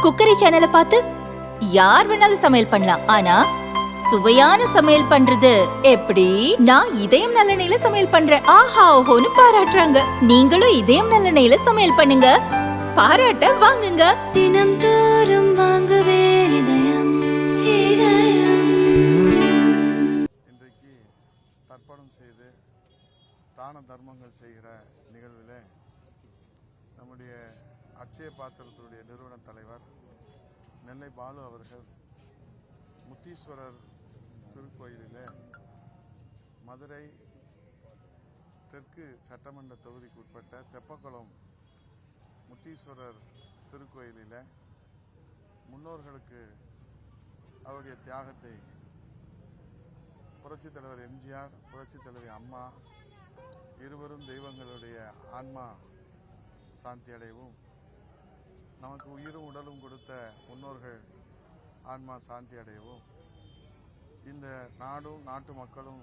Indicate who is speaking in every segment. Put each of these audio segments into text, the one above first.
Speaker 1: Cookery சேனலை பார்த்து யார் வேணாலும் சமையல் பண்ணலாம். ஆனா சுவையான சமையல் பண்றது எப்படி? நான் இதயம் நல்லெண்ணெயில சமையல் பண்றேன். ஆஹா ஓஹோன்னு பாராட்டுறாங்க. நீங்களும் இதயம் நல்லெண்ணெயில சமையல் பண்ணுங்க, பாராட்ட வாங்குங்க.
Speaker 2: தினம் தோறும் வாங்குவே இதயம் இதயம்.
Speaker 3: இன்றைக்கு தர்ப்பணம் செய்து தான தர்மங்கள் செய்கிற நிகழ்வில் நம்முடைய அட்சய பாத்திரத்தினுடைய நிறுவன தலைவர் நெல்லை பாலு அவர்கள் முத்தீஸ்வரர் திருக்கோயிலில் மதுரை தெற்கு சட்டமன்ற தொகுதிக்கு உட்பட்ட தெப்பக்குளம் முத்தீஸ்வரர் திருக்கோயிலில் முன்னோர்களுக்கு அவருடைய தியாகத்தை புரட்சித் தலைவர் எம்ஜிஆர், புரட்சித் தலைவி அம்மா இருவரும் தெய்வங்களுடைய ஆன்மா சாந்தி அடையவும், நமக்கு உயிரும் உடலும் கொடுத்த முன்னோர்கள் ஆன்மா சாந்தி அடையவும், இந்த நாடும் நாட்டு மக்களும்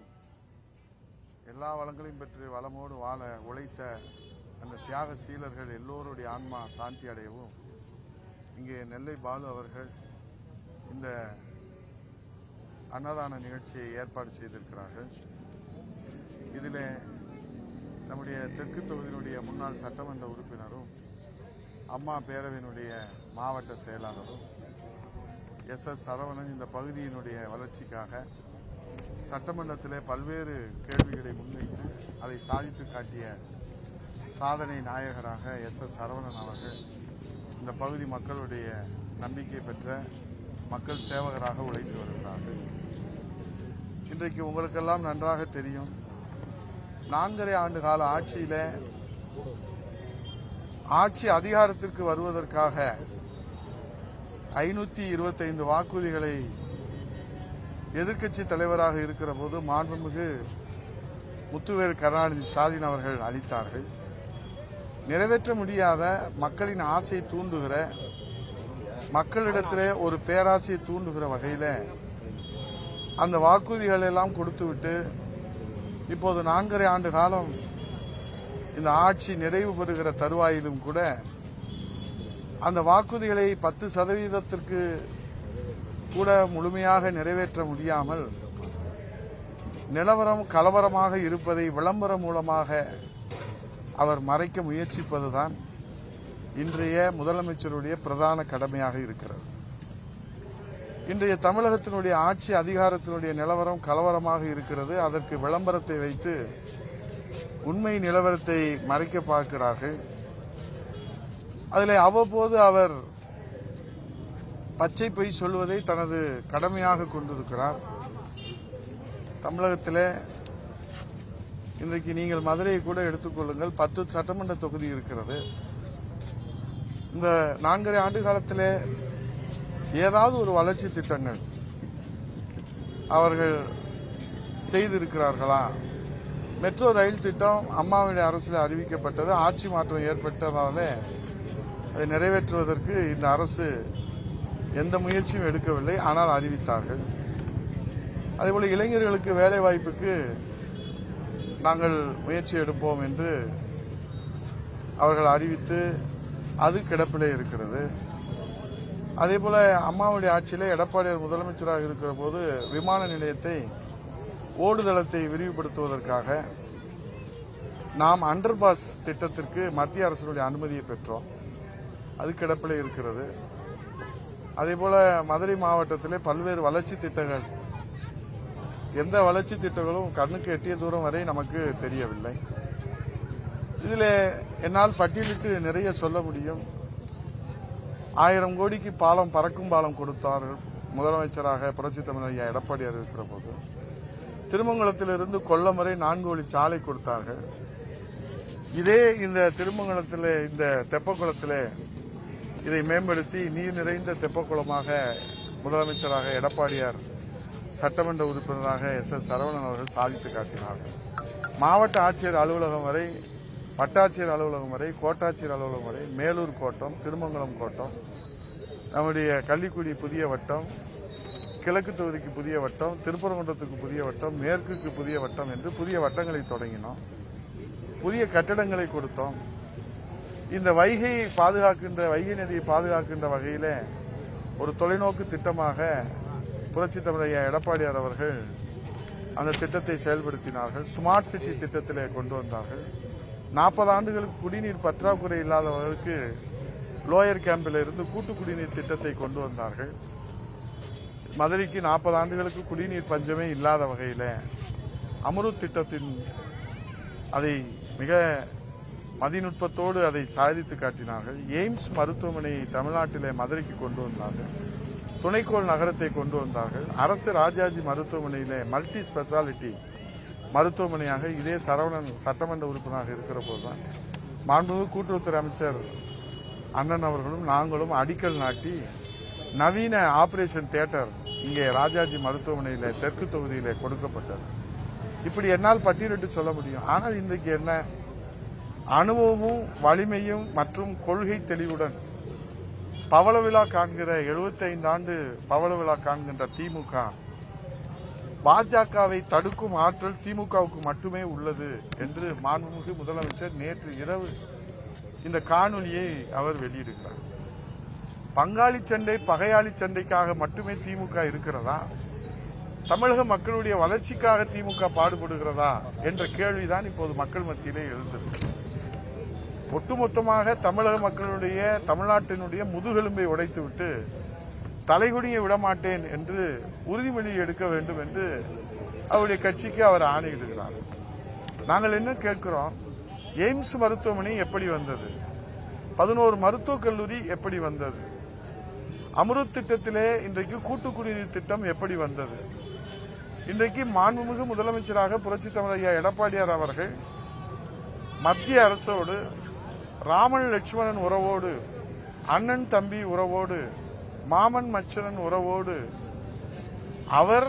Speaker 3: எல்லா வளங்களையும் பெற்று வளமோடு வாழ உழைத்த அந்த தியாக சீலர்கள் எல்லோருடைய ஆன்மா சாந்தி அடையவும் இங்கே நெல்லை பாலு அவர்கள் இந்த அன்னதான நிகழ்ச்சியை ஏற்பாடு செய்திருக்கிறார்கள். இதில் நம்முடைய தெற்கு தொகுதியினுடைய முன்னாள் சட்டமன்ற உறுப்பினரும் அம்மா பேரவையினுடைய மாவட்ட செயலாளரும் எஸ் சரவணன் இந்த பகுதியினுடைய வளர்ச்சிக்காக சட்டமன்றத்தில் பல்வேறு கேள்விகளை முன்வைத்து அதை சாதித்து காட்டிய சாதனை நாயகராக எஸ் சரவணன் அவர்கள் இந்த பகுதி மக்களுடைய நம்பிக்கை பெற்ற மக்கள் சேவகராக உழைத்து வருகிறார்கள். இன்றைக்கு உங்களுக்கெல்லாம் நன்றாக தெரியும், 4.5 ஆண்டு கால ஆட்சியில ஆட்சி அதிகாரத்திற்கு வருவதற்காக 525 வாக்குறுதிகளை எதிர்க்கட்சி தலைவராக இருக்கிற போது மாண்புமிகு முத்துவேல் கருணாநிதி ஸ்டாலின் அவர்கள் அளித்தார்கள். நிறைவேற்ற முடியாத மக்களின் ஆசையை தூண்டுகிற, மக்களிடத்திலே ஒரு பேராசையை தூண்டுகிற வகையில் அந்த வாக்குறுதிகள் எல்லாம் கொடுத்துவிட்டு இப்போது 4.5 ஆண்டு காலம் இந்த ஆட்சி நிறைவு பெறுகிற தருவாயிலும் கூட அந்த வாக்குறுதிகளை 10% கூட முழுமையாக நிறைவேற்ற முடியாமல் நிலவரம் கலவரமாக இருப்பதை விளம்பரம் மூலமாக அவர் மறைக்க முயற்சிப்பதுதான் இன்றைய முதலமைச்சருடைய பிரதான கடமையாக இருக்கிறது. இன்றைய தமிழகத்தினுடைய ஆட்சி அதிகாரத்தினுடைய நிலவரம் கலவரமாக இருக்கிறது. அதற்கு விளம்பரத்தை வைத்து உண்மை நிலவரத்தை மறைக்க பார்க்கிறார்கள். அதில் அவ்வப்போது அவர் பச்சை பொய் சொல்வதை தனது கடமையாக கொண்டிருக்கிறார். தமிழகத்தில் இன்றைக்கு நீங்கள் மதுரையை கூட எடுத்துக்கொள்ளுங்கள், 10 சட்டமன்ற தொகுதி இருக்கிறது. இந்த 4.5 ஆண்டு காலத்தில் ஏதாவது ஒரு வளர்ச்சி திட்டங்கள் அவர்கள் செய்திருக்கிறார்களா? மெட்ரோ ரயில் திட்டம் அம்மாவுடைய அரசில் அறிவிக்கப்பட்டது. ஆட்சி மாற்றம் ஏற்பட்டதால அதை நிறைவேற்றுவதற்கு இந்த அரசு எந்த முயற்சியும் எடுக்கவில்லை, ஆனால் அறிவித்தார்கள். அதேபோல இளைஞர்களுக்கு வேலை வாய்ப்புக்கு நாங்கள் முயற்சி எடுப்போம் என்று அவர்கள் அறிவித்து அது கிடப்பிலே இருக்கிறது. அதேபோல அம்மாவுடைய ஆட்சியில் எடப்பாடியார் முதலமைச்சராக இருக்கிற போது விமான நிலையத்தை ஓடுதளத்தை விரிவுபடுத்துவதற்காக நாம் அண்டர் பாஸ் திட்டத்திற்கு மத்திய அரசினுடைய அனுமதியை பெற்றோம். அது கிடப்பிலே இருக்கிறது. அதேபோல மதுரை மாவட்டத்திலே பல்வேறு வளர்ச்சி திட்டங்கள், எந்த வளர்ச்சி திட்டங்களும் கண்ணுக்கு எட்டிய தூரம் வரை நமக்கு தெரியவில்லை. இதில் என்னால் பட்டியலிட்டு நிறைய சொல்ல முடியும். 1000 கோடிக்கு பாலம், பறக்கும் பாலம் கொடுத்தார்கள் முதலமைச்சராக புரட்சித் தலைவர் ஐயா எடப்பாடியார் இருக்கிற போது. திருமங்கலத்திலிருந்து கொல்லம் வரை 4 வழி சாலை கொடுத்தார்கள். இதே இந்த திருமங்கலத்தில், இந்த தெப்பக்குளத்தில் இதை மேம்படுத்தி நீர் நிறைந்த தெப்பக்குளமாக முதலமைச்சராக எடப்பாடியார், சட்டமன்ற உறுப்பினராக எஸ் சரவணன் அவர்கள் சாதித்து காட்டினார்கள். மாவட்ட ஆட்சியர் அலுவலகம் வரை, வட்டாட்சியர் அலுவலகம் வரை, கோட்டாட்சியர் அலுவலகம் வரை, மேலூர் கோட்டம், திருமங்கலம் கோட்டம், நம்முடைய கள்ளிக்குடி புதிய வட்டம், கிழக்கு தொகுதிக்கு புதிய வட்டம், திருப்பரங்குன்றத்துக்கு புதிய வட்டம், மேற்குக்கு புதிய வட்டம் என்று புதிய வட்டங்களை தொடங்கினோம். புதிய கட்டடங்களை கொடுத்தோம். இந்த வைகை நதியை பாதுகாக்கின்ற வகையில ஒரு தொலைநோக்கு திட்டமாக புரட்சித் தலைவர் ஐயா எடப்பாடியார் அவர்கள் அந்த திட்டத்தை செயல்படுத்தினார்கள். ஸ்மார்ட் சிட்டி திட்டத்திலே கொண்டு வந்தார்கள். 40 ஆண்டுகளுக்கு குடிநீர் பற்றாக்குறை இல்லாதவர்களுக்கு லோயர் கேம்பில் இருந்து கூட்டு குடிநீர் திட்டத்தை கொண்டு வந்தார்கள். மதுரைக்கு 40 ஆண்டுகளுக்கு குடிநீர் பஞ்சமே இல்லாத வகையில அம்ருத் திட்டத்தின் அதை மிக மதிநுட்பத்தோடு அதை சாதித்து காட்டினார்கள். எய்ம்ஸ் மருத்துவமனையை தமிழ்நாட்டிலே மதுரைக்கு கொண்டு வந்தார்கள். துணைக்கோள் நகரத்தை கொண்டு வந்தார்கள். அரசு ராஜாஜி மருத்துவமனையிலே மல்டி ஸ்பெஷாலிட்டி மருத்துவமனையாக இதே சரவணன் சட்டமன்ற உறுப்பினராக இருக்கிற போதுதான் மாண்புமிகு கூட்டுறவுத்துறை அமைச்சர் அண்ணன் அவர்களும் நாங்களும் அடிக்கல் நாட்டி நவீன ஆபரேஷன் தியேட்டர் இங்கே ராஜாஜி மருத்துவமனையில தெற்கு தொகுதியிலே கொடுக்கப்பட்டது. இப்படி என்னால் பட்டியலிட்டு சொல்ல முடியும். ஆனால் இன்றைக்கு என்ன அனுபவமும் வலிமையும் மற்றும் கொள்கை தெளிவுடன் பவள விழா காண்கிற 75 ஆண்டு பவள விழா காண்கின்ற திமுக பாஜகவை தடுக்கும் ஆற்றல் திமுகவுக்கு மட்டுமே உள்ளது என்று மாண்புமிகு முதலமைச்சர் நேற்று இரவு இந்த காணொலியை அவர் வெளியிடுகிறார். பங்காளி சண்டை பகையாளி சண்டைக்காக மட்டுமே திமுக இருக்கிறதா? தமிழக மக்களுடைய வளர்ச்சிக்காக திமுக பாடுபடுகிறதா என்ற கேள்விதான் இப்போது மக்கள் மத்தியிலே எழுந்திருக்கு. ஒட்டுமொத்தமாக தமிழக மக்களுடைய தமிழ்நாட்டினுடைய முதுகெலும்பை உடைத்துவிட்டு தலைகுனிய விடமாட்டேன் என்று உறுதிமொழி எடுக்க வேண்டும் என்று அவருடைய கட்சிக்கு அவர் ஆணையிடுகிறார். நாங்கள் என்ன கேட்கிறோம்? எய்ம்ஸ் மருத்துவமனை எப்படி வந்தது? 11 மருத்துவக் கல்லூரி எப்படி வந்தது? அம்ருத் திட்டத்திலே இன்றைக்கு கூட்டு குடிநீர் திட்டம் எப்படி வந்தது? இன்றைக்கு மாண்புமிகு முதலமைச்சராக புரட்சித் தலைவர் ஐயா எடப்பாடியார் அவர்கள் மத்திய அரசோடு ராமன் லட்சுமணன் உறவோடு, அண்ணன் தம்பி உறவோடு, மாமன் மச்சனன் உறவோடு அவர்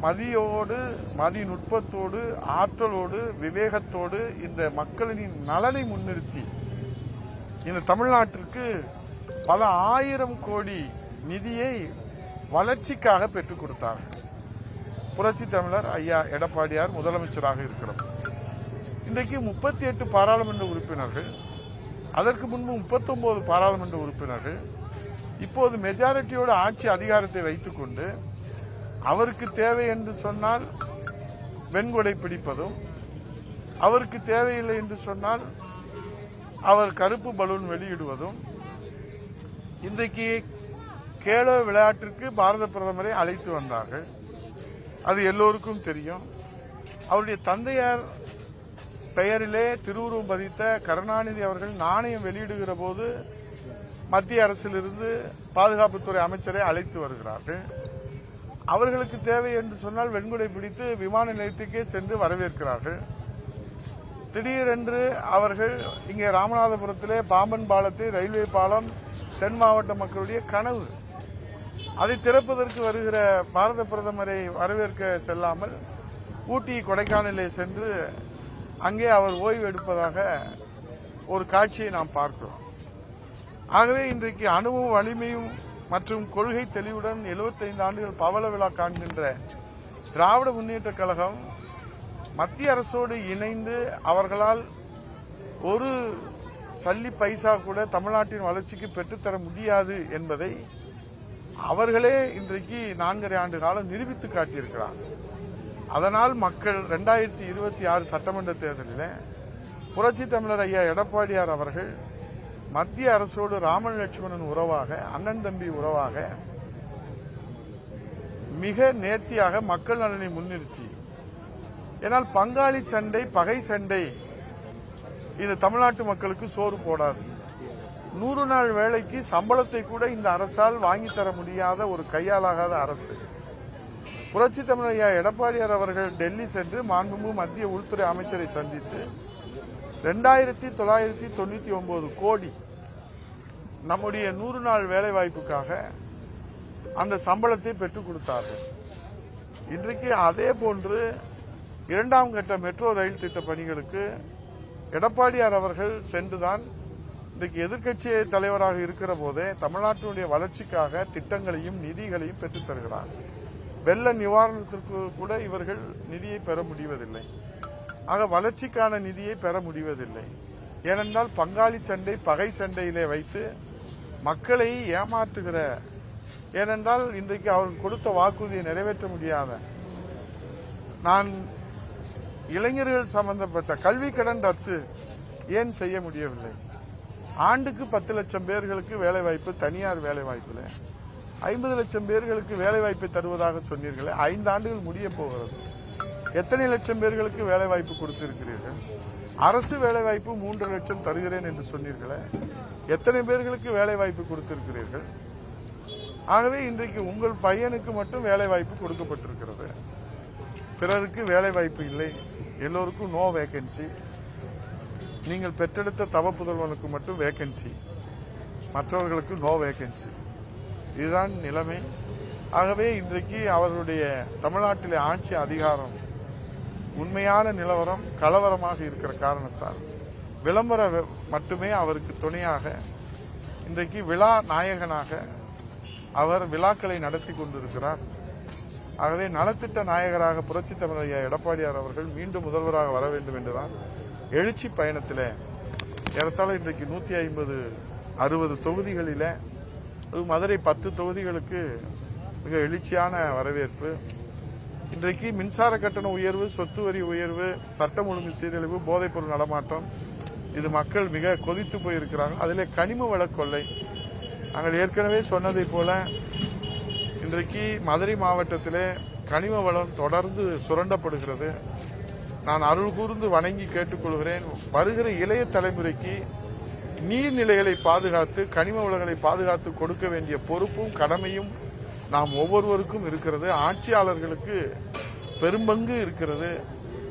Speaker 3: மதியோடு மதிநுட்பத்தோடு ஆற்றலோடு விவேகத்தோடு இந்த மக்களின் நலனை முன்னிறுத்தி இந்த தமிழ்நாட்டிற்கு பல 1000 கோடி நிதியை வளர்ச்சிக்காக பெற்றுக் கொடுத்தார்கள். புரட்சி தமிழர் ஐயா எடப்பாடியார் முதலமைச்சராக இருக்கிறார். இன்றைக்கு 38 பாராளுமன்ற உறுப்பினர்கள், அதற்கு முன்பு 39 பாராளுமன்ற உறுப்பினர்கள் இப்போது மெஜாரிட்டியோட ஆட்சி அதிகாரத்தை வைத்துக் கொண்டு அவருக்கு தேவை என்று சொன்னால் வெண்கொடை பிடிப்பதும், அவருக்கு தேவையில்லை என்று சொன்னால் அவர் கருப்பு பலூன் வெளியிடுவதும், இன்றைக்கு கேலோ விளையாட்டிற்கு பாரத பிரதமரை அழைத்து வந்தார்கள். அது எல்லோருக்கும் தெரியும். அவருடைய தந்தையார் பெயரிலே திருவுருவம் பதித்த கருணாநிதி அவர்கள் நாணயம் வெளியிடுகிற போது மத்திய அரசிலிருந்து பாதுகாப்புத்துறை அமைச்சரை அழைத்து வருகிறார்கள். அவர்களுக்கு தேவை என்று சொன்னால் வெண்குடை பிடித்து விமான நிலையத்துக்கே சென்று வரவேற்கிறார்கள். திடீரென்று அவர்கள் இங்கே ராமநாதபுரத்திலே பாம்பன் பாலத்தை ரயில்வே பாலம் தென் மாவட்ட மக்களுடைய கனவு, அதை திறப்பதற்கு வருகிற பாரத பிரதமரை வரவேற்க செல்லாமல் ஊட்டி கொடைக்கானலே சென்று அங்கே அவர் ஓய்வு எடுப்பதாக ஒரு காட்சியை நாம் பார்க்கிறோம். ஆகவே இன்றைக்கு அனுபவம் வலிமையும் மற்றும் கொள்கை தெளிவுடன் 75 ஆண்டுகள் பவள விழா காண்கின்ற திராவிட முன்னேற்ற கழகம் மத்திய அரசோடு இணைந்து அவர்களால் ஒரு சல்லி பைசா கூட தமிழ்நாட்டின் வளர்ச்சிக்கு பெற்றுத்தர முடியாது என்பதை அவர்களே இன்றைக்கு 4.5 ஆண்டு காலம் நிரூபித்து காட்டியிருக்கிறார். அதனால் மக்கள் 2026 சட்டமன்ற தேர்தலில் புரட்சி தமிழர் ஐயா எடப்பாடியார் அவர்கள் மத்திய அரசோடு ராமன் லட்சுமணன் உறவாக, அண்ணன் தம்பி உறவாக மிக நேர்த்தியாக மக்கள் நலனை முன்னிறுத்தி, ஏனால் பங்காளி சண்டை பகை சண்டை இந்த தமிழ்நாட்டு மக்களுக்கு சோறு போடாது. 100 நாள் வேலைக்கு சம்பளத்தை கூட இந்த அரசால் வாங்கித்தர முடியாத ஒரு கையாலாகாத அரசு. புரட்சி தமிழர் ஐயா எடப்பாடியார் அவர்கள் டெல்லி சென்று மாண்புமிகு மத்திய உள்துறை அமைச்சரை சந்தித்து 2999 கோடி நம்முடைய 100 நாள் வேலை வாய்ப்புக்காக அந்த சம்பளத்தை பெற்றுக் கொடுத்தார்கள். இன்றைக்கு அதே போன்று 2ஆம் கட்ட மெட்ரோ ரயில் திட்ட பணிகளுக்கு எடப்பாடியார் அவர்கள் சென்றுதான் இன்றைக்கு எதிர்க்கட்சி தலைவராக இருக்கிற போதே தமிழ்நாட்டினுடைய வளர்ச்சிக்காக திட்டங்களையும் நிதிகளையும் பெற்றுத் தருகிறார். வெள்ள நிவாரணத்திற்கு கூட இவர்கள் நிதியை பெற முடிவதில்லை. ஆக வளர்ச்சிக்கான நிதியை பெற முடிவதில்லை. ஏனென்றால் பங்காளி சண்டை பகை சண்டையிலே வைத்து மக்களை ஏமாற்றுகிற, ஏனென்றால் இன்றைக்கு அவர்கள் கொடுத்த வாக்குறுதியை நிறைவேற்ற முடியாத, நான் இளைஞர்கள் சம்பந்தப்பட்ட கல்வி கடன் ரத்து ஏன் செய்ய முடியவில்லை? ஆண்டுக்கு 10 லட்சம் பேர்களுக்கு வேலைவாய்ப்பு, தனியார் வேலைவாய்ப்புல 50 லட்சம் பேர்களுக்கு வேலைவாய்ப்பை தருவதாக சொன்னீர்களே, 5 ஆண்டுகள் முடிய போகிறது. எத்தனை லட்சம் பேர்களுக்கு வேலைவாய்ப்பு கொடுத்திருக்கிறீர்கள்? அரசு வேலைவாய்ப்பு 3 லட்சம் தருகிறேன் என்று சொன்னீர்களே, எத்தனை பேர்களுக்கு வேலைவாய்ப்பு கொடுத்திருக்கிறீர்கள்? ஆகவே இன்றைக்கு உங்கள் பையனுக்கு மட்டும் வேலைவாய்ப்பு கொடுக்கப்பட்டிருக்கிறது, பிறருக்கு வேலைவாய்ப்பு இல்லை, எல்லோருக்கும் நோ வேகன்சி. நீங்கள் பெற்றெடுத்த தவ புதல்வனுக்கு மட்டும் வேகன்சி, மற்றவர்களுக்கு நோ வேகன்சி. இதுதான் நிலைமை. ஆகவே இன்றைக்கு அவர்களுடைய தமிழ்நாட்டிலே ஆட்சி அதிகாரம் உண்மையான நிலவரம் கலவரமாக இருக்கிற காரணத்தால் விளம்பர மட்டுமே அவருக்கு துணையாக, இன்றைக்கு விழா நாயகனாக அவர் விழாக்களை நடத்தி கொண்டிருக்கிறார். ஆகவே நலத்திட்ட நாயகராக புரட்சித் தமிழர் எடப்பாடியார் அவர்கள் மீண்டும் முதல்வராக வர வேண்டும் என்றுதான் எழுச்சி பயணத்தில் ஏறத்தாழ இன்றைக்கு 150-60 தொகுதிகளில், மதுரை 10 தொகுதிகளுக்கு மிக எழுச்சியான வரவேற்பு. இன்றைக்கு மின்சார கட்டண உயர்வு, சொத்து வரி உயர்வு, சட்டம் ஒழுங்கு சீரழிவு, போதைப்பொருள் நடமாட்டம், இது மக்கள் மிக கொதித்து போயிருக்கிறாங்க. அதிலே கனிம வள கொள்ளை, நாங்கள் ஏற்கனவே சொன்னதை போல இன்றைக்கு மதுரை மாவட்டத்திலே கனிம வளம் தொடர்ந்து சுரண்டப்படுகிறது. நான் அருள் கூர்ந்து வணங்கி கேட்டுக்கொள்கிறேன், வருகிற இளைய தலைமுறைக்கு நீர்நிலைகளை பாதுகாத்து கனிம வளங்களை பாதுகாத்து கொடுக்க வேண்டிய பொறுப்பும் கடமையும் நாம் ஒவ்வொருவருக்கும் இருக்கிறது. ஆட்சியாளர்களுக்கு பெரும்பங்கு இருக்கிறது.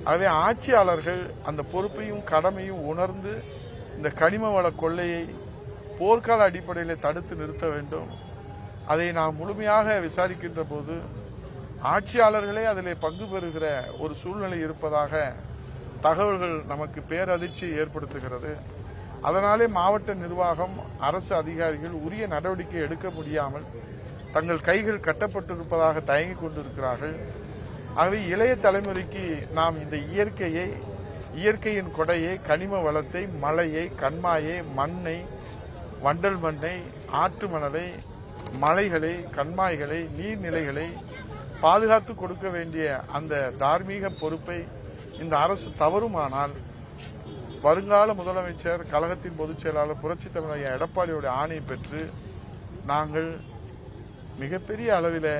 Speaker 3: ஆகவே ஆட்சியாளர்கள் அந்த பொறுப்பையும் கடமையும் உணர்ந்து இந்த கனிம வள கொள்ளையை போர்க்கால அடிப்படையில் தடுத்து நிறுத்த வேண்டும். அதை நாம் முழுமையாக விசாரிக்கின்ற போது ஆட்சியாளர்களே அதிலே பங்கு பெறுகிற ஒரு சூழ்நிலை இருப்பதாக தகவல்கள் நமக்கு பேரதிர்ச்சி ஏற்படுத்துகிறது. அதனாலே மாவட்ட நிர்வாகம், அரசு அதிகாரிகள் உரிய நடவடிக்கை எடுக்க முடியாமல் தங்கள் கைகள் கட்டப்பட்டிருப்பதாக தயங்கிக் கொண்டிருக்கிறார்கள். ஆகவே இளைய தலைமுறைக்கு நாம் இந்த இயற்கையின் கொடையை, கனிம வளத்தை, மலையை, கண்மாயை, மண்ணை, வண்டல் மண்ணை, ஆற்று மணலை, மலைகளை, கண்மாய்களை, நீர்நிலைகளை பாதுகாத்து கொடுக்க வேண்டிய அந்த தார்மீக பொறுப்பை இந்த அரசு தவறுமானால் வருங்கால முதலமைச்சர், கழகத்தின் பொதுச் செயலாளர் புரட்சித் தமிழர் எடப்பாடியோட ஆணை பெற்று நாங்கள் மிகப்பெரிய அளவில்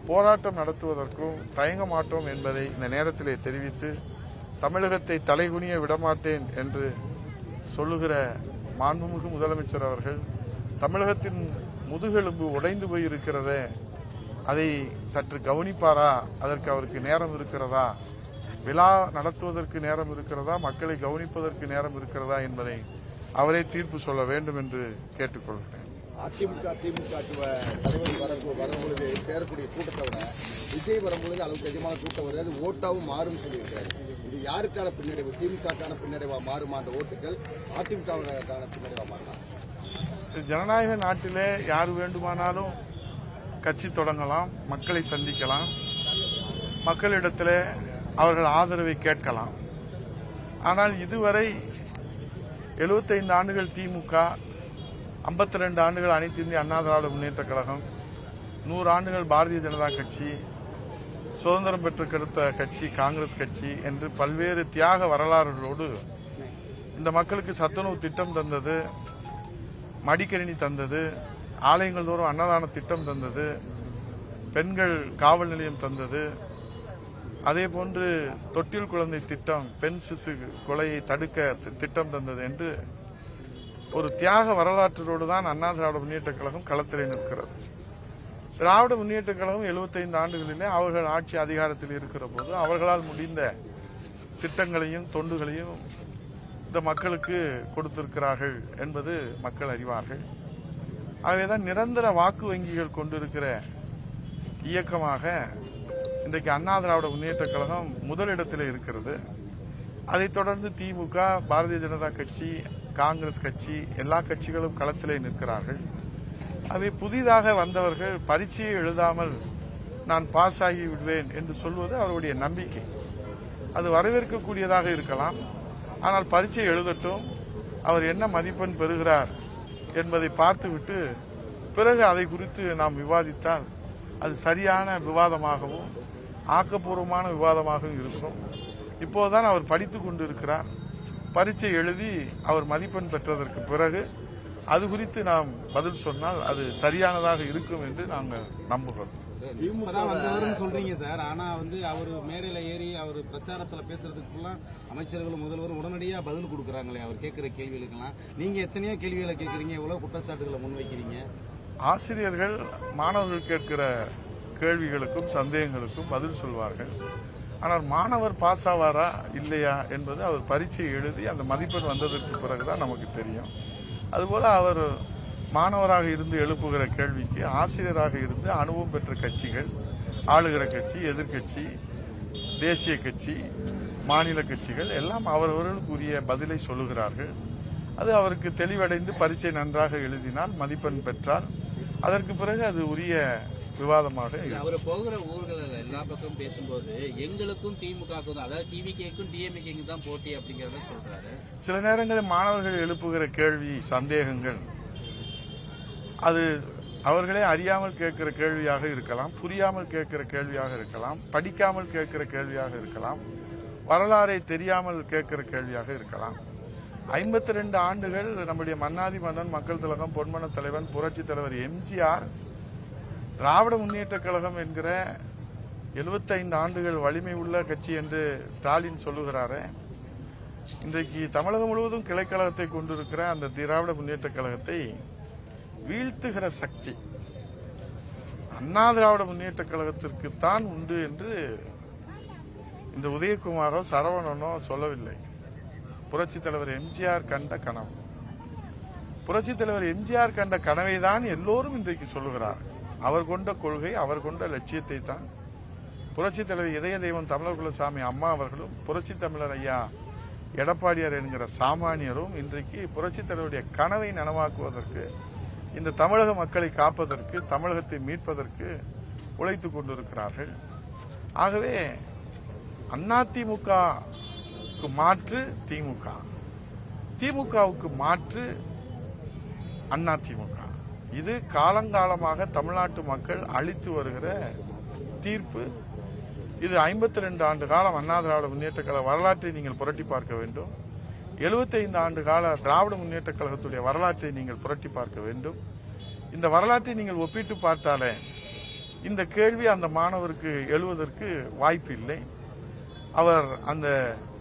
Speaker 3: போராட்டம் நடத்துவதற்கும் தயங்க மாட்டோம் என்பதை இந்த நேரத்திலே தெரிவித்து, தமிழகத்தை தலைகுனிய விடமாட்டேன் என்று சொல்லுகிற மாண்புமிகு முதலமைச்சர் அவர்கள் தமிழகத்தின் முதுகெலும்பு உடைந்து போயிருக்கிறதே, அதை சற்று கவனிப்பாரா? அதற்கு அவருக்கு நேரம் இருக்கிறதா? விழா நடத்துவதற்கு நேரம் இருக்கிறதா? மக்களை கவனிப்பதற்கு நேரம் இருக்கிறதா என்பதை அவரே தீர்ப்பு சொல்ல வேண்டும் என்று கேட்டுக்கொள்கிறேன்.
Speaker 4: அதிமுக தலைவர் வரும்பொழுது சேரக்கூடிய கூட்டத்தை விட விஜய் வரும்பொழுது அளவுக்கு அதிகமாக கூட்டம் வருது, அது ஓட்டாவும் மாறும் சொல்லியிருக்காரு. இது யாருக்கான பின்னடைவு? திமுகக்கான பின்னடைவா மாறுமா? அந்த ஓட்டுகள் அதிமுகவுக்கான பின்னடைவா மாறுமா?
Speaker 3: ஜனநாயக நாட்டிலே யார் வேண்டுமானாலும் கட்சி தொடங்கலாம், மக்களை சந்திக்கலாம், மக்களிடத்தில் அவர்கள் ஆதரவை கேட்கலாம். ஆனால் இதுவரை 75 ஆண்டுகள் திமுக, 52 ஆண்டுகள் அனைத்து இந்திய அண்ணா திராவிட முன்னேற்ற கழகம், 100 ஆண்டுகள் பாரதிய ஜனதா கட்சி, சுதந்திரம் பெற்று கெடுத்த கட்சி காங்கிரஸ் கட்சி என்று பல்வேறு தியாக வரலாறுகளோடு இந்த மக்களுக்கு சத்துணவு திட்டம் தந்தது, மடிக்கணினி தந்தது, ஆலயங்கள் தோறும் அன்னதான திட்டம் தந்தது, பெண்கள் காவல் நிலையம் தந்தது, அதே போன்று தொட்டில் குழந்தை திட்டம், பெண் சிசு கொலையை தடுக்க திட்டம் தந்தது என்று ஒரு தியாக வரலாற்றோடு தான் அண்ணா திராவிட முன்னேற்ற கழகம் களத்திலே நிற்கிறது. திராவிட முன்னேற்ற கழகம் 75 ஆண்டுகளிலே அவர்கள் ஆட்சி அதிகாரத்தில் இருக்கிற போது அவர்களால் முடிந்த திட்டங்களையும் தொண்டுகளையும் இந்த மக்களுக்கு கொடுத்திருக்கிறார்கள் என்பது மக்கள் அறிவார்கள். ஆகவேதான் நிரந்தர வாக்கு வங்கிகள் கொண்டிருக்கிற இயக்கமாக இன்றைக்கு அண்ணா திராவிட முன்னேற்ற கழகம் முதலிடத்தில் இருக்கிறது. அதைத் தொடர்ந்து திமுக, பாரதிய ஜனதா கட்சி, காங்கிரஸ் கட்சி, எல்லா கட்சிகளும் களத்திலே நிற்கிறார்கள். அவை புதிதாக வந்தவர்கள் பரீட்சையை எழுதாமல் நான் பாஸ் ஆகி விடுவேன் என்று சொல்வது அவருடைய நம்பிக்கை. அது வரவேற்கக்கூடியதாக இருக்கலாம். ஆனால் பரீட்சை எழுதட்டும், அவர் என்ன மதிப்பெண் பெறுகிறார் என்பதை பார்த்துவிட்டு பிறகு அதை குறித்து நாம் விவாதித்தால் அது சரியான விவாதமாகவும் ஆக்கப்பூர்வமான விவாதமாகவும் இருக்கும். இப்போதுதான் அவர் படித்துக் கொண்டிருக்கிறார். பரீட்சை எழுதி அவர் மதிப்பெண் பெற்றதற்கு பிறகு அது குறித்து நாம் பதில் சொன்னால் அது சரியானதாக இருக்கும் என்று நாங்கள் நம்புகிறோம்.
Speaker 5: இப்பதான் வந்தவர்னு சொல்றீங்க சார். ஆனா அவர் மேடையில ஏறி அவர் பிரச்சாரத்துல பேசுறதுக்குலாம் அமைச்சர்களும் முதல்வரும் உடனடியா பதில் கொடுக்கறாங்களே அவர் கேட்கிற கேள்விகளுக்கெல்லாம். நீங்க எத்தனையோ கேள்விகளை கேட்கறீங்க, எவ்வளவு குற்றச்சாட்டுகளை முன்வைக்கிறீங்க.
Speaker 3: ஆசிரியர்கள் மாணவர்கள் கேட்கிற கேள்விகளுக்கும் சந்தேகங்களுக்கும் பதில் சொல்வார்கள். ஆனால் மாணவர் பாஸ் ஆவாரா இல்லையா என்பது அவர் பரீட்சை எழுதி அந்த மதிப்பெண் வந்ததற்கு பிறகுதான் நமக்கு தெரியும். அதுபோல அவர் மாணவராக இருந்து எழுப்புகிற கேள்விக்கு ஆசிரியராக இருந்து அனுபவம் பெற்ற கட்சிகள், ஆளுகிற கட்சி, எதிர்கட்சி, தேசிய கட்சி, மாநில கட்சிகள் எல்லாம் அவரவர்களுக்குரிய பதிலை சொல்லுகிறார்கள். அது அவருக்கு தெளிவடைந்து பரீட்சை நன்றாக எழுதினால் மதிப்பெண் பெற்றால் அதற்கு பிறகு அது உரிய விவாதமாக.
Speaker 6: அவர் போகிற ஊர்கள் எல்லா பக்கம் பேசும்போது எங்களுக்கும் திமுகவுக்கும், அதாவது டிவிகேக்கும் டிஎம்கேக்கும் தான் போட்டி அப்படிங்கறத சொல்றாரு.
Speaker 3: சில நேரங்களில் மாணவர்கள் எழுப்புகிற கேள்வி சந்தேகங்கள் அது அவர்களே அறியாமல் கேட்கிற கேள்வியாக இருக்கலாம், புரியாமல் கேட்கிற கேள்வியாக இருக்கலாம், படிக்காமல் கேட்கிற கேள்வியாக இருக்கலாம், வரலாறை தெரியாமல் கேட்கிற கேள்வியாக இருக்கலாம். 52 ஆண்டுகள் நம்முடைய மன்னாதி மன்னன், மக்கள் திலகம், பொன்மன தலைவன், புரட்சி தலைவர் எம்ஜிஆர் திராவிட முன்னேற்ற கழகம் என்கிற 75 ஆண்டுகள் வலிமை உள்ள கட்சி என்று ஸ்டாலின் சொல்லுகிறாரே. இன்றைக்கு தமிழகம் முழுவதும் கிளைக்கழகத்தை கொண்டிருக்கிற அந்த திராவிட முன்னேற்ற கழகத்தை வீழ்த்துகிற சக்தி அண்ணா திராவிட முன்னேற்ற கழகத்திற்குத்தான் உண்டு என்று இந்த உதயகுமாரோ சரவணனோ சொல்லவில்லை. புரட்சி தலைவர் எம்ஜிஆர் கண்ட கனவு. புரட்சி தலைவர் எம்ஜிஆர் கண்ட கனவை தான் எல்லோரும் இன்றைக்கு சொல்லுகிறார். அவர் கொண்ட கொள்கை, அவர் கொண்ட லட்சியத்தை தான் புரட்சி தலைவர் இதய தெய்வம் தமிழர் குலசாமி அம்மா அவர்களும், புரட்சி தமிழர் ஐயா எடப்பாடியார் என்கிற சாமானியரும் இன்றைக்கு புரட்சி தலைவருடைய கனவை நனவாக்குவதற்கு, இந்த தமிழக மக்களை காப்பதற்கு, தமிழகத்தை மீட்பதற்கு உழைத்துக் கொண்டிருக்கிறார்கள். ஆகவே அதிமுகவுக்கு மாற்று திமுக, திமுகவுக்கு மாற்று அதிமுக. இது காலங்காலமாக தமிழ்நாட்டு மக்கள் அளித்து வருகிற தீர்ப்பு. இது 52 ஆண்டு காலம் அண்ணா திராவிட முன்னேற்ற கழக வரலாற்றை நீங்கள் புரட்டி பார்க்க வேண்டும். 75 ஆண்டு கால திராவிட முன்னேற்ற கழகத்துடைய வரலாற்றை நீங்கள் புரட்டி பார்க்க வேண்டும். இந்த வரலாற்றை நீங்கள் ஒப்பிட்டு பார்த்தாலே இந்த கேள்வி அந்த மாணவருக்கு எழுவதற்கு வாய்ப்பு இல்லை. அவர் அந்த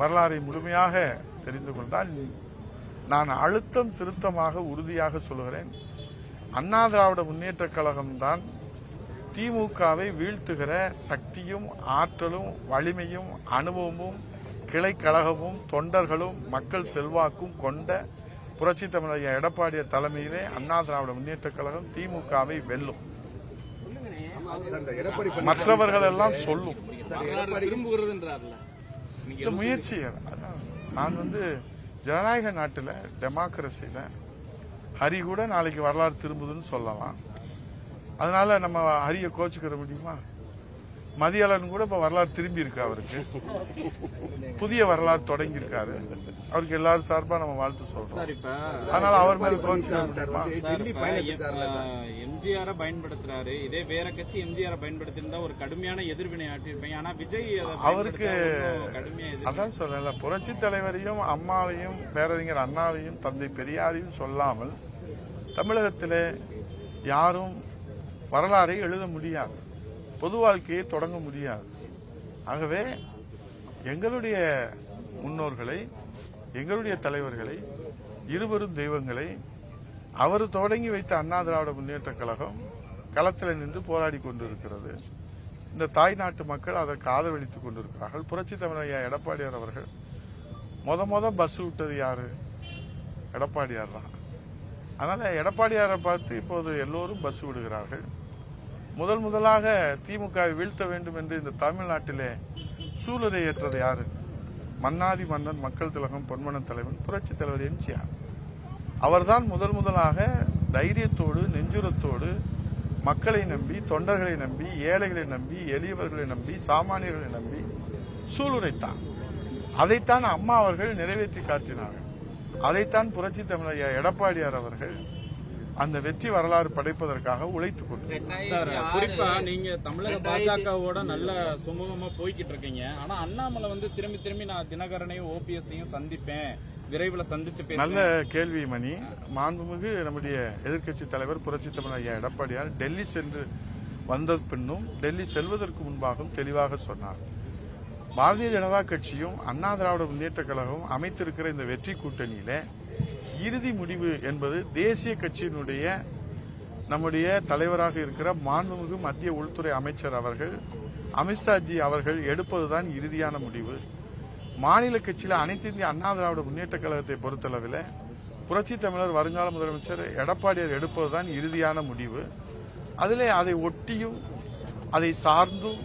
Speaker 3: வரலாறை முழுமையாக தெரிந்து கொண்டால், நான் அழுத்தம் திருத்தமாக உறுதியாக சொல்கிறேன், அண்ணா திராவிட முன்னேற்ற கழகம்தான் திமுகவை வீழ்த்துகிற சக்தியும் ஆற்றலும் வலிமையும் அனுபவமும் கிளைக்கழகமும் தொண்டர்களும் மக்கள் செல்வாக்கும் கொண்ட புரட்சி தமிழர் எடப்பாடியார் தலைமையிலே அண்ணா திராவிட முன்னேற்ற கழகம் திமுகவை வெல்லும். மற்றவர்கள் எல்லாம் சொல்லும் முயற்சிகள். நான் ஜனநாயக நாட்டில், டெமோக்ரஸியில ஹரி கூட நாளைக்கு வரலாறு திரும்புதுன்னு சொல்லலாம். அதனால நம்ம ஹரிய கோச்சுக்கிற முடியுமா? மதியாளன் கூட இப்ப வரலாறு திரும்பி இருக்கு, அவருக்கு புதிய வரலாறு தொடங்கி இருக்காரு. அவருக்கு எல்லாரும் சார்பா நம்ம வாழ்த்து சொல்றோம். அதனால அவர் மேல
Speaker 5: எம்ஜிஆர் பயன்படுத்துறாரு. இதே வேற கட்சி எம்ஜிஆர் பயன்படுத்திருந்தா ஒரு கடுமையான எதிர்வினை ஆற்றிருப்பேன். ஆனா விஜய்
Speaker 3: அவருக்கு அதான் சொல்லல, புரட்சி தலைவரையும் அம்மாவையும் பேரறிஞர் அண்ணாவையும் தந்தை பெரியாரையும் சொல்லாமல் தமிழகத்திலே யாரும் வரலாறை எழுத முடியாது, பொது வாழ்க்கையை தொடங்க முடியாது. ஆகவே எங்களுடைய முன்னோர்களை, எங்களுடைய தலைவர்களை, இருவரும் தெய்வங்களை அவர் தொடங்கி வைத்த அண்ணா திராவிட முன்னேற்ற கழகம் களத்தில் நின்று போராடி கொண்டிருக்கிறது. இந்த தாய் நாட்டு மக்கள் அதற்கு ஆதரவளித்துக் கொண்டிருக்கிறார்கள். புரட்சி தமிழர் எடப்பாடியார் அவர்கள் முத பஸ் விட்டது யாரு? எடப்பாடியார் தான். அதனால எடப்பாடியாரை பார்த்து இப்போது எல்லோரும் பஸ் விடுகிறார்கள். முதலாக திமுகவை வீழ்த்த வேண்டும் என்று இந்த தமிழ்நாட்டிலே சூளுரை ஏற்றது யாரு? மன்னாதி மன்னன், மக்கள் திலகம், பொன்மன தலைவன், புரட்சி தலைவர் எம்ஜிஆர். அவர்தான் முதலாக தைரியத்தோடு, நெஞ்சுரத்தோடு மக்களை நம்பி, தொண்டர்களை நம்பி, ஏழைகளை நம்பி, எளியவர்களை நம்பி, சாமானியர்களை நம்பி சூளுரைத்தான். அதைத்தான் அம்மா அவர்கள் நிறைவேற்றி காட்டினார்கள். அதைத்தான் புரட்சி தமிழர் எடப்பாடியார் அவர்கள் அந்த வெற்றி வரலாறு படைப்பதற்காக உழைத்துக் கொண்டார்.
Speaker 5: சார், குறிப்பா நீங்க தமிழக பாஜகவோட நல்ல சுமூகமா போய்கிட்டு இருக்கீங்க. ஆனா அண்ணாமலை வந்து திரும்பி நான் தினகரனையும் ஓபிஎஸ்ஸையும் சந்திப்பேன், விரைவில் சந்திச்சு
Speaker 3: நல்ல கேள்வி மணி. மாண்புமிகு நம்முடைய எதிர்க்கட்சி தலைவர் புரட்சி தமிழர் எடப்பாடியார் டெல்லி சென்று வந்த பின்னும் டெல்லி செல்வதற்கு முன்பாகவும் தெளிவாக சொன்னார், பாரதிய ஜனதா கட்சியும் அண்ணா திராவிட முன்னேற்ற கழகம் அமைத்திருக்கிற இந்த வெற்றி கூட்டணியில இறுதி முடிவு என்பது தேசிய கட்சியினுடைய நம்முடைய தலைவராக இருக்கிற மாண்புமிகு மத்திய உள்துறை அமைச்சர் அவர்கள் அமித்ஷாஜி அவர்கள் எடுப்பதுதான் இறுதியான முடிவு. மாநில கட்சியில அனைத்து இந்திய அண்ணா திராவிட முன்னேற்ற கழகத்தை பொறுத்தளவில் புரட்சி தமிழர் வருங்கால முதலமைச்சர் எடப்பாடியார் எடுப்பதுதான் இறுதியான முடிவு. அதிலே அதை ஒட்டியும் அதை சார்ந்தும்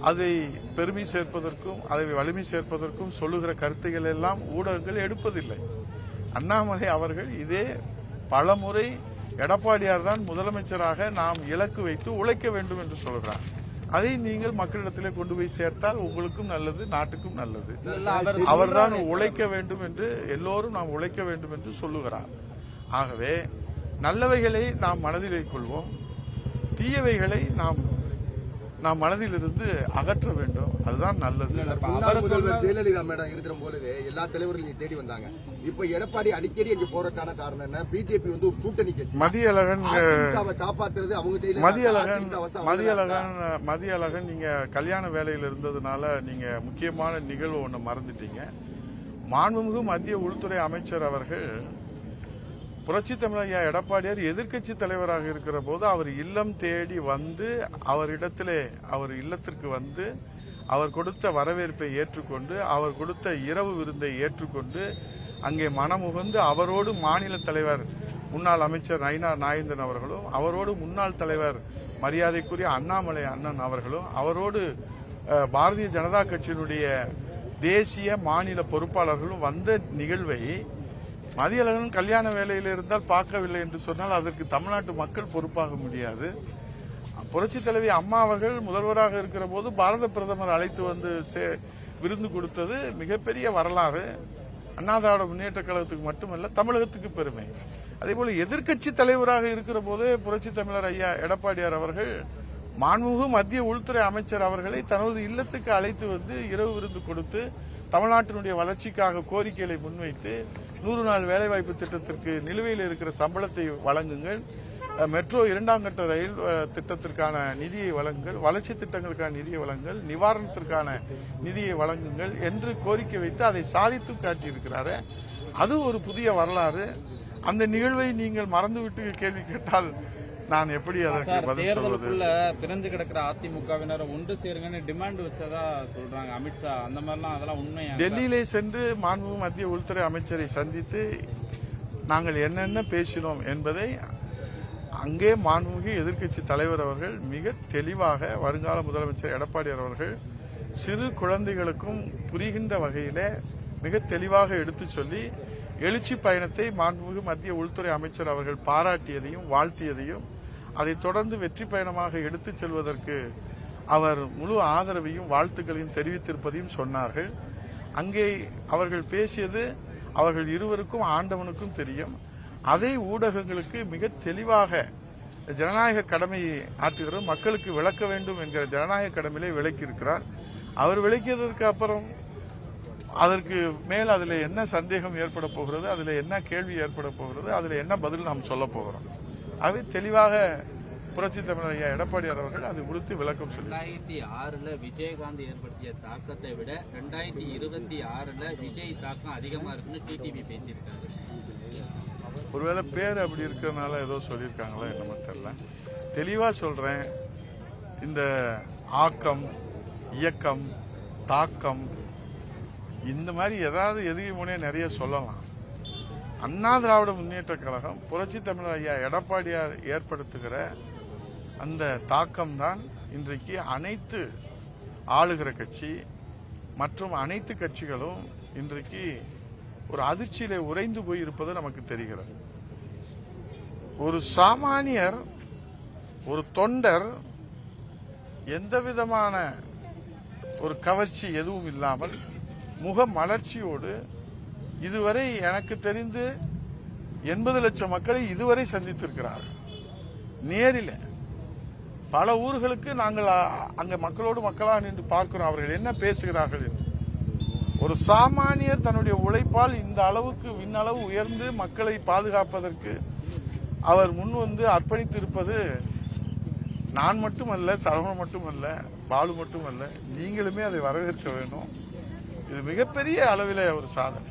Speaker 3: அதை பெருமை சேர்ப்பதற்கும் அதை வலிமை சேர்ப்பதற்கும் சொல்லுகிற கருத்துக்கள் எல்லாம் ஊடகங்கள் எடுப்பதில்லை. அண்ணாமலை அவர்கள் இதே பலமுறை எடப்பாடியார் தான் முதலமைச்சராக நாம் இலக்கு வைத்து உழைக்க வேண்டும் என்று சொல்கிறார். அதை நீங்கள் மக்களிடத்திலே கொண்டு போய் சேர்த்தால் உங்களுக்கும் நல்லது, நாட்டுக்கும் நல்லது. அவர்தான் உழைக்க வேண்டும் என்று எல்லோரும் நாம் உழைக்க வேண்டும் என்று சொல்லுகிறார். ஆகவே நல்லவைகளை நாம் மனதில் கொள்வோம், தீயவைகளை நாம் மனதில் இருந்து அகற்ற வேண்டும். அதுதான் நல்லது.
Speaker 4: முதல்வர் ஜெயலலிதா மேடம் இருக்கிற பொழுது எல்லா தலைவர்களையும் தேடி வந்தாங்க. இப்ப எடப்பாடி அடிக்கடி இங்க போறதுக்கான காரணம் என்ன? பிஜேபி வந்து ஒரு கூட்டணி கட்சி, மதியழகன் காப்பாத்துறது அவங்க.
Speaker 3: மதியழகன் நீங்க கல்யாண வேலையில் இருந்ததுனால நீங்க முக்கியமான நிகழ்வு ஒண்ணு மறந்துட்டீங்க. மாண்புமிகு மத்திய உள்துறை அமைச்சர் அவர்கள் புரட்சி தமிழர் எடப்பாடியார் எதிர்க்கட்சி தலைவராக இருக்கிற போது அவர் இல்லம் தேடி வந்து அவர் இல்லத்திற்கு வந்து அவர் கொடுத்த வரவேற்பை ஏற்றுக்கொண்டு அவர் கொடுத்த இரவு விருந்தை ஏற்றுக்கொண்டு அங்கே மனமுகந்து அவரோடு மாநில தலைவர் முன்னாள் அமைச்சர் நயினார் நாகேந்திரன் அவர்களும் அவரோடு முன்னாள் தலைவர் மரியாதைக்குரிய அண்ணாமலை அண்ணன் அவர்களும் அவரோடு பாரதிய ஜனதா கட்சியினுடைய தேசிய மாநில பொறுப்பாளர்களும் வந்த நிகழ்வை மதியழகன் கல்யாண வேலையில் இருந்தால் பார்க்கவில்லை என்று சொன்னால் அதற்கு தமிழ்நாட்டு மக்கள் பொறுப்பாக முடியாது. புரட்சி தலைவி அம்மா அவர்கள் முதல்வராக இருக்கிற போது பாரத பிரதமர் அழைத்து வந்து விருந்து கொடுத்தது மிகப்பெரிய வரலாறு. அண்ணா திராவிட முன்னேற்ற கழகத்துக்கு மட்டுமல்ல, தமிழகத்துக்கு பெருமை. அதேபோல எதிர்க்கட்சி தலைவராக இருக்கிற போதே புரட்சி தமிழர் எடப்பாடியார் அவர்கள் மாண்புமிகு மத்திய உள்துறை அமைச்சர் அவர்களை தனது இல்லத்துக்கு அழைத்து வந்து இரவு விருந்து கொடுத்து தமிழ்நாட்டினுடைய வளர்ச்சிக்காக கோரிக்கைகளை முன்வைத்து 100 நாள் வேலைவாய்ப்பு திட்டத்திற்கு நிலுவையில் இருக்கிற சம்பளத்தை வழங்குங்கள், மெட்ரோ 2ஆம் கட்ட ரயில் திட்டத்திற்கான நிதியை வழங்குங்கள், வளர்ச்சி திட்டங்களுக்கான நிதியை வழங்குங்கள், நிவாரணத்திற்கான நிதியை வழங்குங்கள் என்று கோரிக்கை வைத்து அதை சாதித்து காட்டியிருக்கிறாரு. அது ஒரு புதிய வரலாறு. அந்த நிகழ்வை நீங்கள் மறந்துவிட்டு கேள்வி கேட்டால் நான் எப்படி அதற்கு பதில் சொல்வது?
Speaker 5: பிரிஞ்சு கிடக்கிற அதிமுகவினர் ஒன்று சேருங்கன்னு டிமாண்ட் வச்சதா சொல்றாங்க அமித்ஷா. அந்த மாதிரிலாம் அதெல்லாம் உண்மையா?
Speaker 3: டெல்லியிலே சென்று மாண்புமிகு மத்திய உள்துறை அமைச்சரை சந்தித்து நாங்கள் என்னென்ன பேசினோம் என்பதை அங்கே மாண்புமிகு எதிர்க்கட்சி தலைவர் அவர்கள் மிக தெளிவாக வருங்கால முதலமைச்சர் எடப்பாடியார் அவர்கள் சிறு குழந்தைகளுக்கும் புரிகின்ற வகையில மிக தெளிவாக எடுத்துச் சொல்லி எழுச்சி பயணத்தை மாண்புமிகு மத்திய உள்துறை அமைச்சர் அவர்கள் பாராட்டியதையும் வாழ்த்தியதையும் அதைத் தொடர்ந்து வெற்றி பயணமாக எடுத்துச் செல்வதற்கு அவர் முழு ஆதரவையும் வாழ்த்துக்களையும் தெரிவித்திருப்பதையும் சொன்னார்கள். அங்கே அவர்கள் பேசியது அவர்கள் இருவருக்கும் ஆண்டவனுக்கும் தெரியும். அதை ஊடகங்களுக்கு மிக தெளிவாக ஜனநாயக கடமையை ஆற்றுகிற மக்களுக்கு விளக்க வேண்டும் என்கிற ஜனநாயக கடமையிலே விளக்கியிருக்கிறார். அவர் விளக்கியதற்கு அப்புறம் அதற்கு மேல் அதில் என்ன சந்தேகம் ஏற்பட போகிறது, அதில் என்ன கேள்வி ஏற்பட போகிறது, அதில் என்ன பதில் நாம் சொல்ல போகிறோம். அவை தெளிவாக புரட்சி தமிழர் எடப்பாடியார் அவர்கள் அது குறித்து விளக்கம் சொல்லி
Speaker 6: 2006 விஜயகாந்த் ஏற்படுத்திய தாக்கத்தை விட 2026 விஜய் தாக்கம் அதிகமா இருக்குன்னு டிடிவி பேசியிருக்காங்க.
Speaker 3: ஒருவேளை பேர் அப்படி இருக்கிறதுனால ஏதோ சொல்லியிருக்காங்களா என்னமோ தெரியல. தெளிவா சொல்றேன், இந்த ஆக்கம், இயக்கம், தாக்கம் இந்த மாதிரி ஏதாவது எதுவுமே நிறைய சொல்லலாம். அண்ணா திராவிட முன்னேற்ற கழகம் புரட்சி தமிழர் எடப்பாடியார் ஏற்படுத்துகிற அந்த தாக்கம்தான் இன்றைக்கு அனைத்து ஆளுகிற கட்சி மற்றும் அனைத்து கட்சிகளும் இன்றைக்கு ஒரு அதிர்ச்சியிலே உறைந்து போயிருப்பது நமக்கு தெரிகிறது. ஒரு சாமானியர், ஒரு தொண்டர் எந்த விதமான ஒரு கவர்ச்சி எதுவும் இல்லாமல் முக மலர்ச்சியோடு இதுவரை எனக்கு தெரிந்து 80 லட்சம் மக்களை இதுவரை சந்தித்திருக்கிறார்கள். நேரில் பல ஊர்களுக்கு நாங்கள் அங்க மக்களோடு மக்களா நின்று பார்க்கிறோம் அவர்கள் என்ன பேசுகிறார்கள் என்று. ஒரு சாமானியர் தன்னுடைய உழைப்பால் இந்த அளவுக்கு விண்ணளவு உயர்ந்து மக்களை பாதுகாப்பதற்கு அவர் முன் வந்து அர்ப்பணித்திருப்பது நான் மட்டுமல்ல, சரவணன் மட்டுமல்ல, பாலு மட்டுமல்ல, நீங்களுமே அதை வரவேற்க வேண்டும். இது மிகப்பெரிய அளவில் ஒரு சாதனை.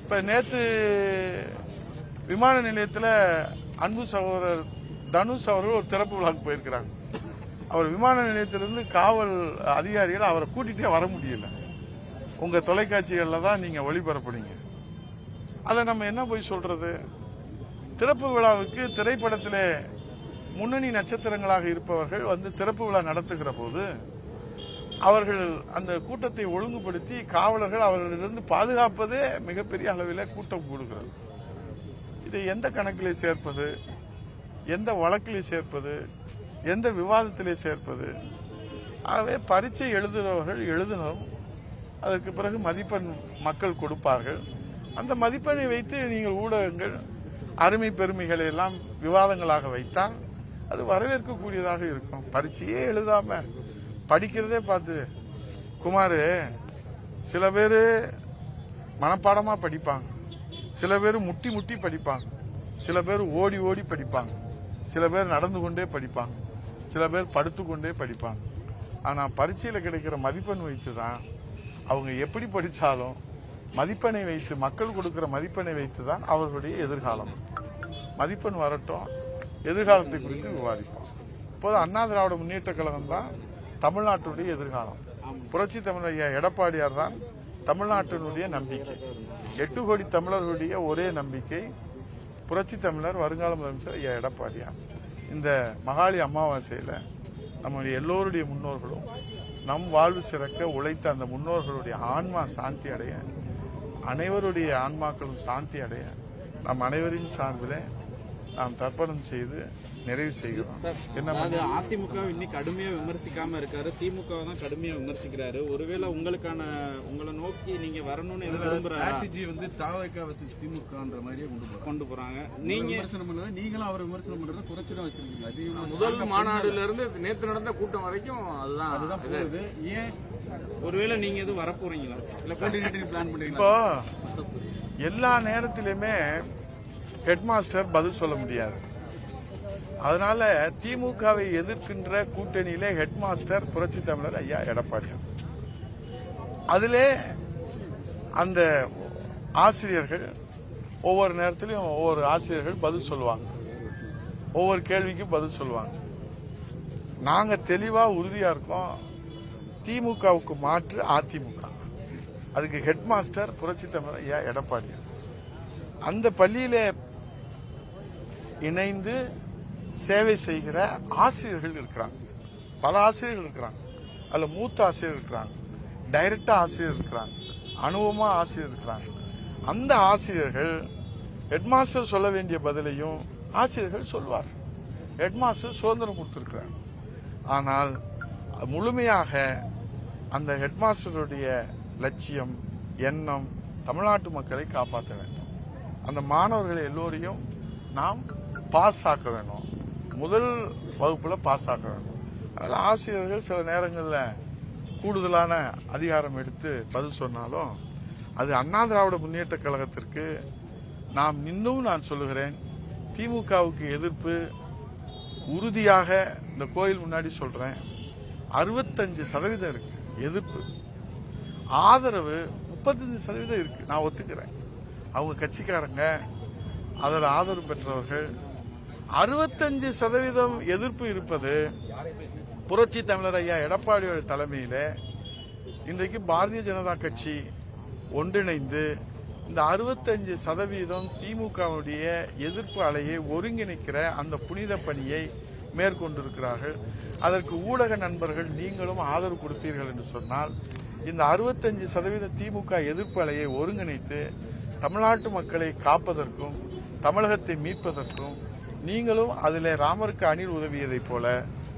Speaker 3: இப்ப நேற்று விமான நிலையத்தில் அன்பு சகோதரர் தனுஷ் அவர்கள் ஒரு திறப்பு விழாவுக்கு போயிருக்கிறாங்க. அவர் விமான நிலையத்திலிருந்து காவல் அதிகாரிகள் அவரை கூட்டிகிட்டே வர முடியல. உங்க தொலைக்காட்சிகள்ல தான் நீங்க ஒளிபரப்புனீங்க. அதை நம்ம என்ன போய் சொல்றது? திறப்பு விழாவுக்கு திரைப்படத்திலே முன்னணி நட்சத்திரங்களாக இருப்பவர்கள் வந்து திறப்பு விழா நடத்துகிற போது அவர்கள் அந்த கூட்டத்தை ஒழுங்குபடுத்தி காவலர்கள் அவர்களிலிருந்து பாதுகாப்பதே மிகப்பெரிய அளவில் கூட்டம் கூடுகிறது. இதை எந்த கணக்கிலே சேர்ப்பது, எந்த வழக்கிலே சேர்ப்பது, எந்த விவாதத்திலே சேர்ப்பது? ஆகவே பரீட்சை எழுதுகிறவர்கள் எழுதினரும் அதற்கு பிறகு மதிப்பெண் மக்கள் கொடுப்பார்கள். அந்த மதிப்பெண்ணை வைத்து நீங்கள் ஊடகங்கள் அருமை பெருமைகளை எல்லாம் விவாதங்களாக வைத்தால் அது வரவேற்கக்கூடியதாக இருக்கும். பரீட்சையே எழுதாம படிக்கிறதே பார்த்து குமார், சில பேர் மனப்பாடமா படிப்பாங்க, சில பேர் முட்டி முட்டி படிப்பாங்க, சில பேர் ஓடி ஓடி படிப்பாங்க, சில பேர் நடந்து கொண்டே படிப்பாங்க, சில பேர் படுத்துக்கொண்டே படிப்பாங்க. ஆனா பரீட்சையில் கிடைக்கிற மதிப்பெண் வைத்து தான் அவங்க எப்படி படிச்சாலும் மதிப்பெண்ணை வைத்து, மக்கள் கொடுக்கிற மதிப்பெண்ணை வைத்து தான் அவர்களுடைய எதிர்காலம். மதிப்பெண் வரட்டும், எதிர்காலத்தை குறித்து விவாதிப்போம். இப்போது அண்ணா திராவிட முன்னேற்ற கழகம் தான் தமிழ்நாட்டுடைய எதிர்காலம். புரட்சி தமிழர் ஐயா எடப்பாடியார் தான் தமிழ்நாட்டினுடைய நம்பிக்கை. 8 கோடி தமிழர்களுடைய ஒரே நம்பிக்கை புரட்சி தமிழர் வருங்கால முதலமைச்சர் ஐயா எடப்பாடியார். இந்த மகாளி அமாவாசையில நம்முடைய எல்லோருடைய முன்னோர்களும் நம் வாழ்வு சிறக்க உழைத்த அந்த முன்னோர்களுடைய ஆன்மா சாந்தி அடைய, அனைவருடைய ஆன்மாக்களும் சாந்தி அடைய நம் அனைவரின் சார்பில் நாம் தர்ப்பணம் செய்து நிறைவு செய்கிறோம். என்ன
Speaker 7: அதிமுக இன்னைக்கு கடுமையா விமர்சிக்காம இருக்காரு, திமுக தான் கடுமையா விமர்சிக்கிறாரு. ஒருவேளை உங்களை நோக்கி நீங்க வரணும்னு
Speaker 5: ஸ்ட்ராட்டஜி வந்து தாவேகா வெர்சஸ் திமுகன்ற மாதிரியே
Speaker 7: கொண்டு போறாங்க. நீங்க
Speaker 5: விமர்சனம் பண்ணது, நீங்களும் அவர் விமர்சனம் பண்றது குறைச்சு தான் வச்சிருக்கீங்க.
Speaker 8: முதல் மாநாடுல இருந்து நேற்று நடந்த கூட்டம் வரைக்கும் அதுதான்
Speaker 5: போகுது. ஏன்
Speaker 7: ஒருவேளை நீங்க எதுவும் வரப்போறீங்களா,
Speaker 5: இல்ல கோஆர்டினேட்டிங் பிளான் பண்றீங்களா?
Speaker 3: இப்போ எல்லா நேரத்திலுமே ஹெட் மாஸ்டர் பதில் சொல்ல முடியாது. அதனால திமுகவை எதிர்க்கின்ற கூட்டணியிலே ஹெட் மாஸ்டர் புரட்சி தமிழர் ஐயா எடப்பாடியார். அதிலே அந்த ஆசிரியர்கள் ஒவ்வொரு நேரத்திலும் ஒவ்வொரு ஆசிரியர்கள் பதில் சொல்லுவாங்க, ஒவ்வொரு கேள்விக்கும் பதில் சொல்லுவாங்க. நாங்க தெளிவா உறுதியா இருக்கோம், திமுகவுக்கு மாற்று அதிமுக. அதுக்கு ஹெட் மாஸ்டர் புரட்சி தமிழர் ஐயா எடப்பாடியார். அந்த பள்ளியிலே இணைந்து சேவை செய்கிற ஆசிரியர்கள் இருக்கிறாங்க, பல ஆசிரியர்கள் இருக்கிறாங்க. அதுல மூத்த ஆசிரியர் இருக்கிறாங்க, டைரக்டா ஆசிரியர் இருக்கிறாங்க, அனுபவமா ஆசிரியர் இருக்கிறாங்க. அந்த ஆசிரியர்கள் ஹெட்மாஸ்டர் சொல்ல வேண்டிய பதிலையும் ஆசிரியர்கள் சொல்வார். ஹெட்மாஸ்டர் சுதந்திரம் கொடுத்திருக்கிறார். ஆனால் முழுமையாக அந்த ஹெட்மாஸ்டருடைய லட்சியம், எண்ணம் தமிழ்நாட்டு மக்களை காப்பாற்ற வேண்டும். அந்த மாணவர்களை எல்லோரையும் நாம் பாஸ் ஆக்க வேண்டும், முதல் வகுப்புல பாஸ் ஆக்க வேண்டும். அதனால ஆசிரியர்கள் சில நேரங்களில் கூடுதலான அதிகாரம் எடுத்து பதில் சொன்னாலும் அது அண்ணா திராவிட முன்னேற்ற கழகத்திற்கு நாம் இன்னும் நான் சொல்லுகிறேன், திமுகவுக்கு எதிர்ப்பு உறுதியாக இந்த கோயில் முன்னாடி சொல்றேன், 65% இருக்கு எதிர்ப்பு. ஆதரவு 35% இருக்கு, நான் ஒத்துக்கிறேன். அவங்க கட்சிக்காரங்க, அதோட ஆதரவு பெற்றவர்கள். 65% எதிர்ப்பு இருப்பது புரட்சி தமிழர் ஐயா எடப்பாடியோட தலைமையில இன்றைக்கு பாரதிய ஜனதா கட்சி ஒன்றிணைந்து இந்த 65% திமுகவுடைய எதிர்ப்பு அலையை ஒருங்கிணைக்கிற அந்த புனித பணியை மேற்கொண்டிருக்கிறார்கள். அதற்கு ஊடக நண்பர்கள் நீங்களும் ஆதரவு கொடுத்தீர்கள் என்று சொன்னால் இந்த 65% திமுக எதிர்ப்பு அலையை ஒருங்கிணைத்து தமிழ்நாட்டு மக்களை காப்பதற்கும் தமிழகத்தை மீட்பதற்கும் நீங்களும் அதிலே ராமருக்கு அணில் உதவியதைப் போல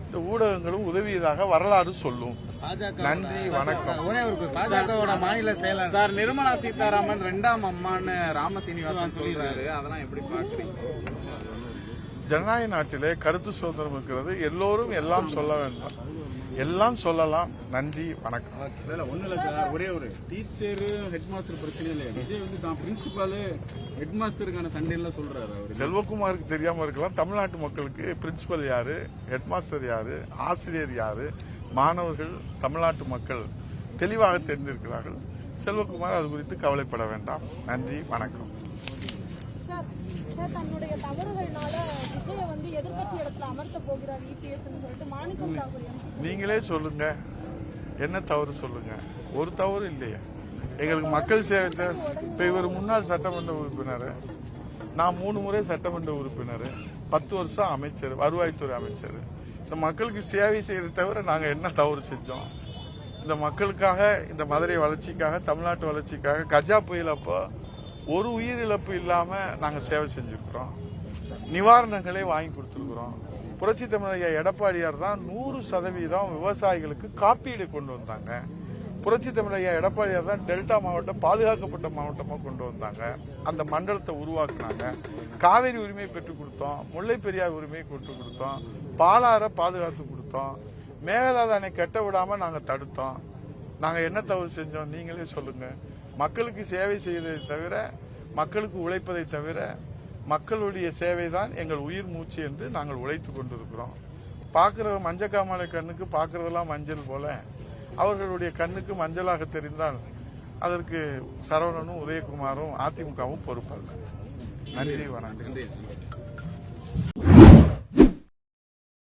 Speaker 3: இந்த ஊடகங்களும் உதவியதாக வரலாறு சொல்லும். நன்றி, வணக்கம்.
Speaker 5: பாஜகவோட மாநில செயலாளர்
Speaker 7: சார் நிர்மலா சீதாராமன் 2ஆம் அம்மான்னு ராமசீனிவாசன் சொல்றாரு, அதெல்லாம் எப்படி பாக்குறீங்க?
Speaker 3: ஜனநாயக நாட்டிலே கருத்து சுதந்திரம் இருக்கிறது. எல்லோரும் எல்லாம் சொல்ல வேண்டாம், எல்லாம் சொல்லலாம். நன்றி, வணக்கம்.
Speaker 5: ஒண்ணு இல்ல சார், ஒரே ஒரு டீச்சரு ஹெட் மாஸ்டர் பிரச்சனை இல்லையா? விஜய் வந்து தான் பிரின்சிபாலு ஹெட் மாஸ்டருக்கான சண்டைலாம் சொல்றாரு. அவர்
Speaker 3: செல்வகுமாருக்கு தெரியாம இருக்கலாம். தமிழ்நாட்டு மக்களுக்கு பிரின்சிபல் யாரு, ஹெட் மாஸ்டர் யாரு, ஆசிரியர் யாரு, மாணவர்கள், தமிழ்நாட்டு மக்கள் தெளிவாக தெரிந்திருக்கிறார்கள். செல்வகுமார் அது குறித்து கவலைப்பட வேண்டாம். நன்றி, வணக்கம்.
Speaker 9: தன்னுடைய தவறுகள்னால விஜய வந்து எதிர்கட்சி இடத்துல அமர்த்த போகிறார் EPS சொல்லிட்டு மாணிக்கம் தாக்கூர்
Speaker 3: நீங்களே சொல்லுங்க, என்ன தவறு சொல்லுங்க. ஒரு தவறு இல்லையே. எங்களுக்கு மக்கள் சேவை. இப்ப இவர் முன்னாள் சட்டமன்ற உறுப்பினர், நான் 3 முறை சட்டமன்ற உறுப்பினர், 10 வருஷம் அமைச்சர், வருவாய்த்துறை அமைச்சர். இந்த மக்களுக்கு சேவை செய்யறதை தவிர நாங்க என்ன தவறு செஞ்சோம்? இந்த மக்களுக்காக, இந்த மதுரை வளர்ச்சிக்காக, தமிழ்நாட்டு வளர்ச்சிக்காக கஜா புயல் அப்போ ஒரு உயிரிழப்பு இல்லாம நாங்க சேவை செஞ்சிருக்கிறோம். நிவாரணங்களே வாங்கி கொடுத்திருக்கிறோம். புரட்சி தமிழக எடப்பாடியார் தான் 100% விவசாயிகளுக்கு காப்பீடு கொண்டு வந்தாங்க. புரட்சி தமிழக எடப்பாடியார் தான் டெல்டா மாவட்டம் பாதுகாக்கப்பட்ட மாவட்டமா கொண்டு வந்தாங்க. அந்த மண்டலத்தை உருவாக்குனாங்க. காவிரி உரிமையை பெற்றுக் கொடுத்தோம், முல்லை பெரியார் உரிமையை பெற்றுக் கொடுத்தோம், பாலாரை பாதுகாத்து கொடுத்தோம், மேகதாது அணை கட்ட விடாம நாங்க தடுத்தோம். நாங்க என்ன தவறு செஞ்சோம்? நீங்களே சொல்லுங்க. மக்களுக்கு சேவை செய்வதை தவிர, மக்களுக்கு உழைப்பதை தவிர, மக்களுடைய சேவை தான் எங்கள் உயிர் மூச்சு என்று நாங்கள் உழைத்துக் கொண்டிருக்கிறோம். பார்க்கிற மஞ்சக்காமலை கண்ணுக்கு பார்க்கறதெல்லாம் மஞ்சள் போல அவர்களுடைய கண்ணுக்கு மஞ்சளாக தெரிந்தால் அதற்கு சரவணனும் உதயகுமாரும் அதிமுகவும் பொறுப்பல்ல. நன்றி, வணக்கம்.